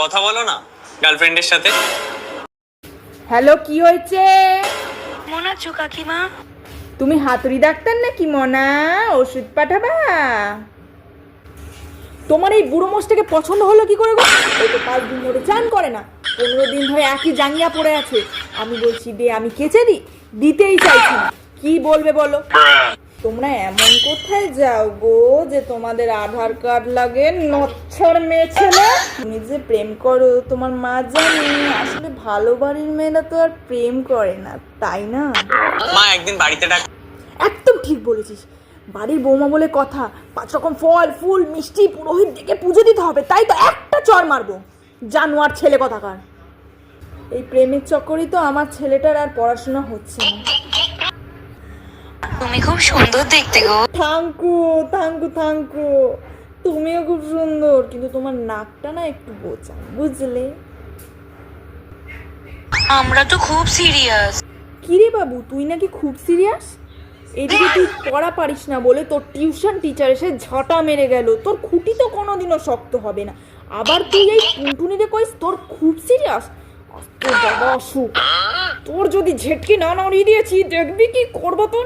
কথা বলো না গার্লফ্রেন্ডের সাথে। হ্যালো, কি হয়েছে? কেমন আছো কাকিমা? তুমি হাতুড়ি ডাক্তার নাকি মনা? ওষুধ পাঠাবা? তোমার এই বুড়ো মোষটাকে পছন্দ হলো কি করে গো? এই তো 5 দিন ধরে চান করে না, 15 দিন ধরে একই জাঙ্গিয়া পড়ে আছে। আমি বলছি দে, আমি কেচে দিই, দিতেই চাইছি না। কি বলবে বলো? তোমরা এমন কোথায় যাও গো যে তোমাদের আধার কার্ড লাগে? নচ্ছর মেয়ে ছেলে, তুমি যে প্রেম করো তোমার মা জানে। আসলে ভালো বাড়ির মেয়েরা তো আর প্রেম করে না, তাই না? মা একদিন বাড়িতে ডাক। একদম ঠিক বলেছিস। বাড়ির বৌমা বলে কথা, 5 রকম ফল ফুল মিষ্টি পুরোহিত ডেকে পুজো দিতে হবে, তাই তো একটা চড় মারবো। জানোয়ার ছেলে কথাকার। এই প্রেমের চক্করেই তো আমার ছেলেটার আর পড়াশোনা হচ্ছে না। তুমি খুব সুন্দর দেখতে গো। Thank you thank you thank you. তুমিও খুব সুন্দর, কিন্তু তোমার নাকটা না একটু বোচা, বুঝলে? আমরা তো খুব সিরিয়াস। কিরে বাবু, তুই নাকি খুব সিরিয়াস? এদিকে তুই পড়া পারিস না বলে তোর টিউশন টিচার এসে ঝাঁটা মেরে গেল। তোর খুঁটি তো কোনোদিনও শক্ত হবে না, আবার তুই এই টুনটুনিরে কইস তোর খুব সিরিয়াস। তোর বাবা অসুখ, তোর যদি ঝেটকি না নাড়িয়ে দিয়েছি দেখবি কি করবো তোর।